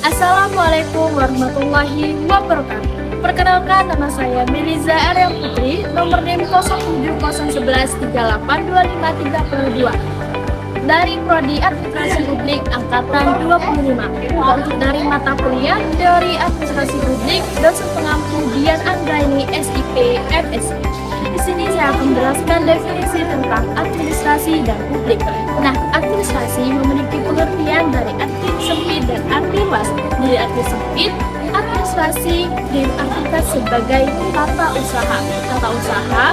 Assalamualaikum warahmatullahi wabarakatuh. Perkenalkan, nama saya Meliza Arya Putri, nomor NIM 070111382532 dari Prodi Administrasi Publik Angkatan 25. Untuk dari mata kuliah Teori Administrasi Publik, dosen pengampu Dian Anggraini SIP MSc. Di sini saya akan menjelaskan definisi tentang administrasi dan publik. Nah, administrasi memiliki pengertian dari arti sempit dan arti luas. Dari arti sempit, administrasi diartikan sebagai tata usaha. Tata usaha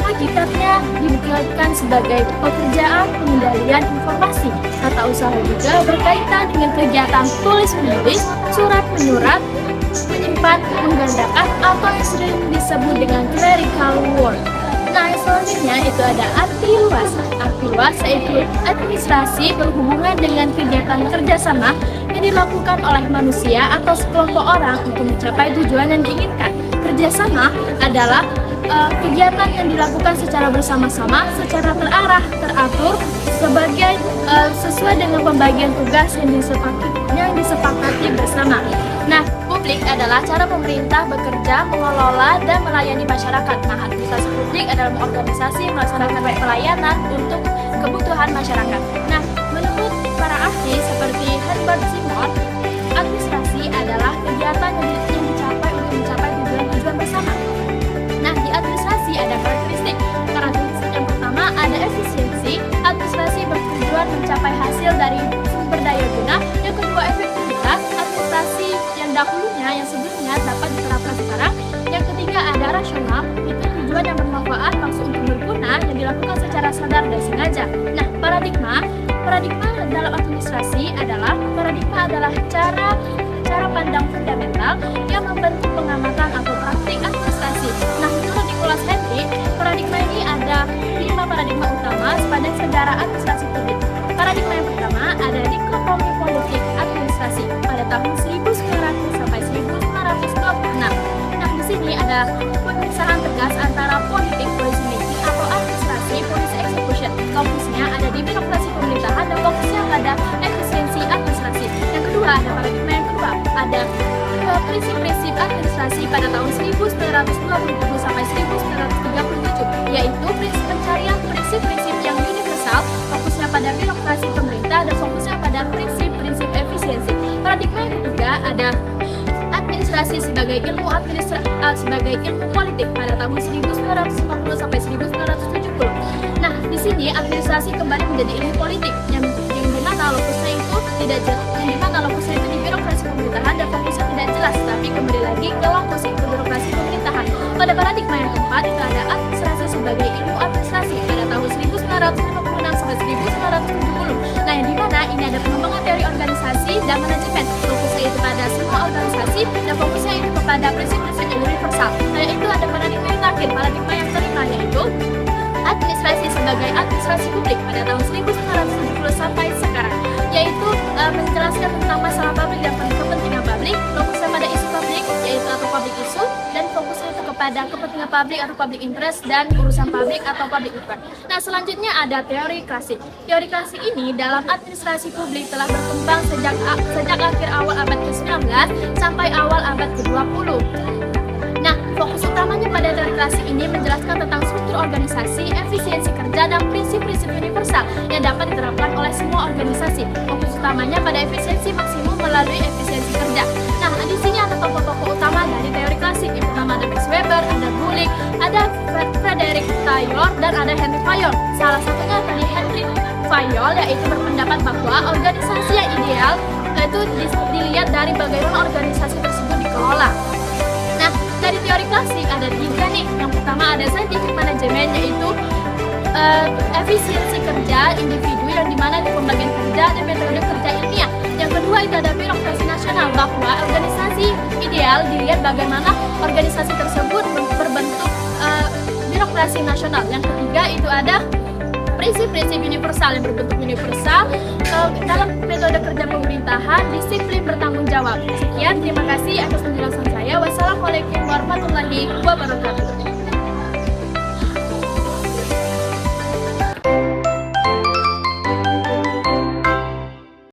hakikatnya dimaksudkan sebagai pekerjaan pengendalian informasi. Tata usaha juga berkaitan dengan kegiatan tulis-menulis, surat-menyurat, menyimpan, menggandakan, atau yang sering disebut dengan clerical work. Nah, selanjutnya itu ada arti luas. Arti luas yaitu administrasi berhubungan dengan kegiatan kerjasama yang dilakukan oleh manusia atau sekelompok orang untuk mencapai tujuan yang diinginkan. Kerjasama adalah kegiatan yang dilakukan secara bersama-sama, secara terarah, teratur, sesuai dengan pembagian tugas yang disepakati bersama. Nah, publik adalah cara pemerintah bekerja, mengelola, dan melayani masyarakat. Nah, administrasi publik adalah organisasi yang melaksanakan pelayanan untuk kebutuhan masyarakat. Nah, menurut para ahli seperti Herbert Simon, administrasi adalah kegiatan yang dicapai untuk mencapai tujuan bersama. Nah, di administrasi ada karakteristik. Karakteristik yang pertama ada efisiensi. Administrasi bertujuan mencapai hasil dari sumber daya guna. Yang kedua, efektivitas. Administrasi yang sebelumnya dapat diterapkan sekarang. Yang ketiga ada rasional. Itu tujuan yang bermanfaat, maksud untuk berguna, yang dilakukan secara sadar dan sengaja. Nah, paradigma dalam administrasi adalah cara pandang fundamental yang membentuk pengamatan atau praktik administrasi. Nah, menurut Nicholas Henry, paradigma ini ada 5 paradigma utama sepanjang sejarah administrasi publik. Paradigma yang pertama ada dikotomi politik administrasi pada tahun 1900 sampai 1926. Nah, di sini ada pemisahan tegas antara politik policy making atau administrasi policy execution. Fokusnya ada di birokrasi pemerintahan dan fokusnya pada efisiensi administrasi. Yang kedua ada paradigma yang kedua ada prinsip-prinsip administrasi pada tahun 1927 sampai 1937, yaitu pencarian prinsip-prinsip yang universal, fokusnya pada birokrasi pemerintah dan fokusnya pada prinsip-prinsip efisiensi. Paradigma yang ketiga ada administrasi sebagai ilmu politik pada tahun 1950 sampai 1970. Nah, di sini administrasi kembali menjadi ilmu politik yang dimana lokusnya itu tidak jelas, yang dimana lokusnya itu di birokrasi pemerintahan dan fokusnya tidak jelas, tapi kembali lagi ke lokus itu birokrasi pemerintahan. Pada paradigma yang keempat itu ada administrasi sebagai ilmu administrasi pada tahun 1956 sampai 1970. Nah, yang dimana ini ada pengembangan teori organisasi dan manajemen. Fokusnya itu pada semua organisasi dan fokusnya itu kepada prinsip-prinsip yang universal. Nah, itu ada paradigma yang terakhir, paradigma yang kelima, yaitu administrasi sebagai administrasi publik pada tahun 1970 sampai sekarang, yaitu menjelaskan tentang masalah publik dan kepentingan publik, fokusnya pada isu publik yaitu atau public issue, dan fokusnya itu kepada kepentingan publik atau public interest dan urusan publik atau public affairs. Nah, selanjutnya ada teori klasik. Teori klasik ini dalam administrasi publik telah berkembang sejak akhir awal abad ke-19 sampai awal abad ke-20. Nah, fokus utamanya pada teori klasik ini menjelaskan tentang struktur organisasi, efisiensi kerja, dan prinsip-prinsip universal yang dapat diterapkan oleh semua organisasi. Fokus utamanya pada efisiensi maksimum melalui efisiensi kerja. Nah, di sini ada tokoh-tokoh utama dari teori klasik. Yang pertama ada Max Weber, ada Gulick, ada Frederick Taylor, dan ada Henry Fayol. Salah satunya tadi Henry Fayol, yaitu berpendapat bahwa organisasi yang ideal itu dilihat dari bagaimana organisasi tersebut dikelola. Nah, dari teori klasik ada 3 nih. Yang pertama ada scientific management, yaitu efisiensi kerja individu yang dimana di pembagian kerja dan metode kerja ilmiah. Yang kedua itu ada birokrasi nasional, bahwa organisasi ideal dilihat bagaimana organisasi tersebut berbentuk birokrasi nasional. Yang ketiga itu ada prinsip-prinsip universal yang berbentuk universal dalam metode kerja pemerintahan, disiplin bertanggung jawab. Sekian, terima kasih atas penjelasan saya. Wassalamualaikum warahmatullahi wabarakatuh.